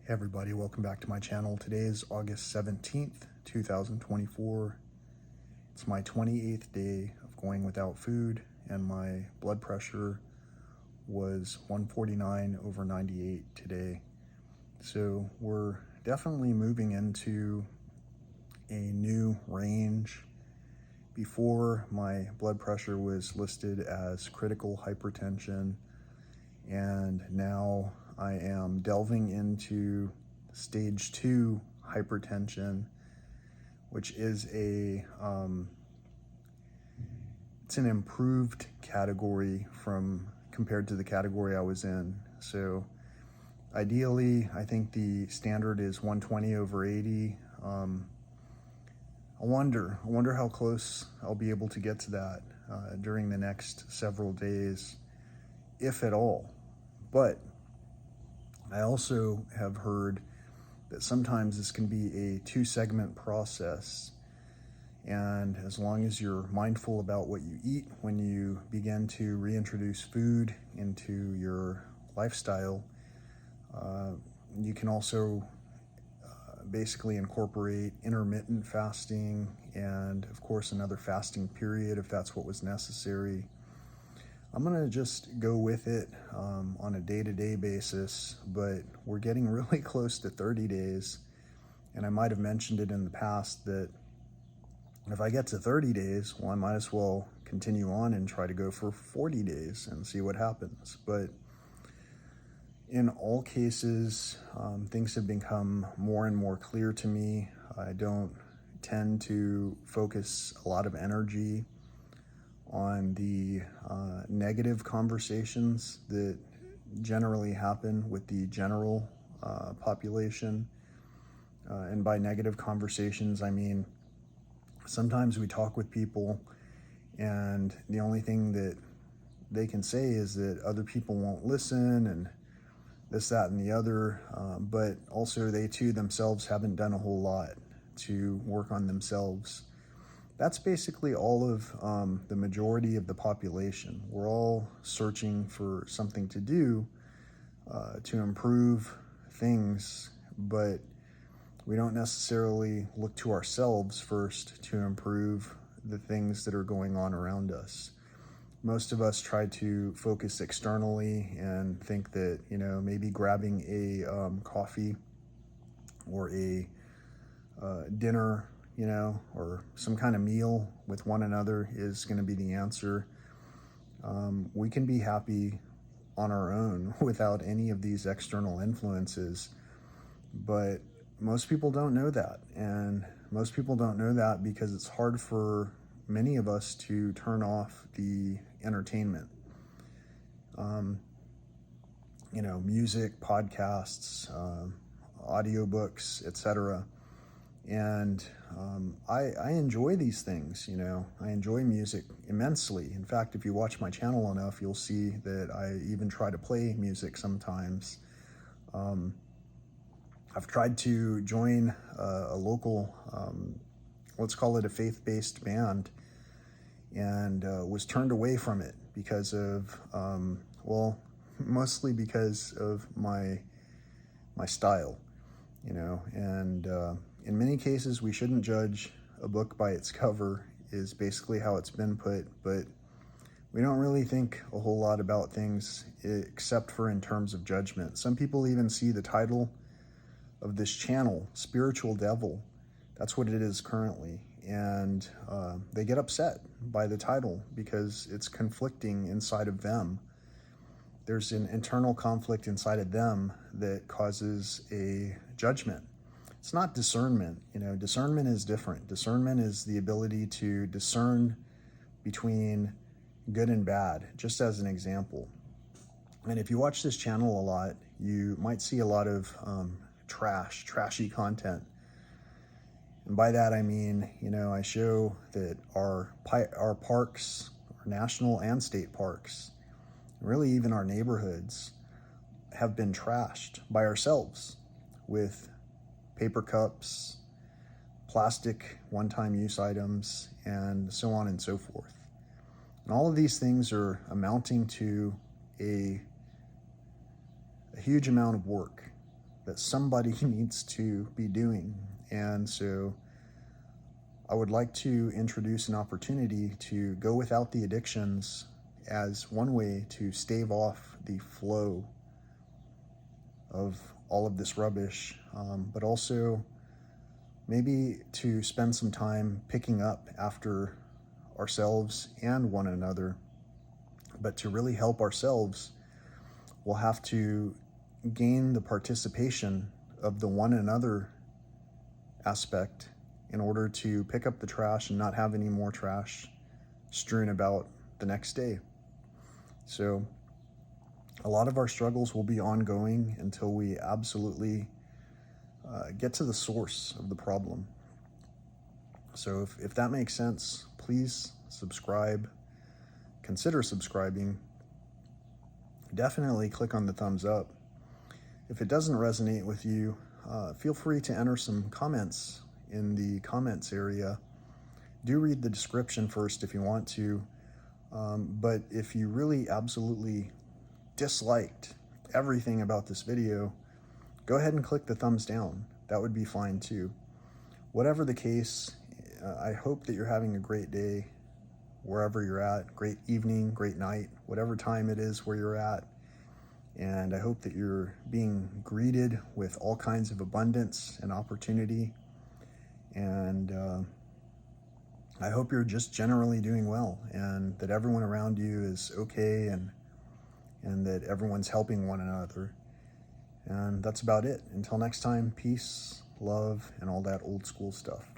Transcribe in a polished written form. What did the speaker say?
Hey everybody, welcome back to my channel. Today is August 17th, 2024. It's my 28th day of going without food, and my blood pressure was 149/98 today. So we're definitely moving into a new range. Before, my blood pressure was listed as critical hypertension, and now I am delving into stage 2 hypertension, which is it's an improved category compared to the category I was in. So ideally, I think the standard is 120/80. I wonder how close I'll be able to get to that during the next several days, if at all. But I also have heard that sometimes this can be a 2-segment process. And as long as you're mindful about what you eat when you begin to reintroduce food into your lifestyle, you can also basically incorporate intermittent fasting and, of course, another fasting period if that's what was necessary. I'm going to just go with it on a day-to-day basis, but we're getting really close to 30 days. And I might have mentioned it in the past that if I get to 30 days, well, I might as well continue on and try to go for 40 days and see what happens. But in all cases, things have become more and more clear to me. I don't tend to focus a lot of energy on the negative conversations that generally happen with the general population. And by negative conversations, I mean sometimes we talk with people and the only thing that they can say is that other people won't listen and this, that, and the other, but also they too themselves haven't done a whole lot to work on themselves. That's basically all of the majority of the population. We're all searching for something to do to improve things, but we don't necessarily look to ourselves first to improve the things that are going on around us. Most of us try to focus externally and think that, maybe grabbing a coffee or a dinner, or some kind of meal with one another is going to be the answer. We can be happy on our own without any of these external influences, but most people don't know that. And most people don't know that because it's hard for many of us to turn off the entertainment. Music, podcasts, audiobooks, etc. And I enjoy these things, I enjoy music immensely. In fact, if you watch my channel enough, you'll see that I even try to play music sometimes. I've tried to join a local, let's call it a faith-based band, and was turned away from it because of, mostly because of my style, and in many cases we shouldn't judge a book by its cover is basically how it's been put, but we don't really think a whole lot about things except for in terms of judgment. Some people even see the title of this channel, Spiritual Devil. That's what it is currently. And they get upset by the title because it's conflicting inside of them. There's an internal conflict inside of them that causes a judgment. It's not discernment. Discernment is different. Discernment is the ability to discern between good and bad, just as an example. And if you watch this channel a lot, you might see a lot of trashy content. And by that I mean, I show that our parks, our national and state parks, really even our neighborhoods, have been trashed by ourselves with paper cups, plastic one-time use items, and so on and so forth. And all of these things are amounting to a huge amount of work. that somebody needs to be doing. And so I would like to introduce an opportunity to go without the addictions as one way to stave off the flow of all of this rubbish, but also maybe to spend some time picking up after ourselves and one another. But to really help ourselves, we'll have to gain the participation of the one another aspect in order to pick up the trash and not have any more trash strewn about the next day. So a lot of our struggles will be ongoing until we absolutely get to the source of the problem. So if that makes sense, please subscribe, consider subscribing. Definitely click on the thumbs up. If it doesn't resonate with you, feel free to enter some comments in the comments area. Do read the description first if you want to, but if you really absolutely disliked everything about this video, go ahead and click the thumbs down. That would be fine too. Whatever the case, I hope that you're having a great day wherever you're at, great evening, great night, whatever time it is where you're at. And I hope that you're being greeted with all kinds of abundance and opportunity. And I hope you're just generally doing well, and that everyone around you is okay, and that everyone's helping one another. And that's about it. Until next time, peace, love, and all that old school stuff.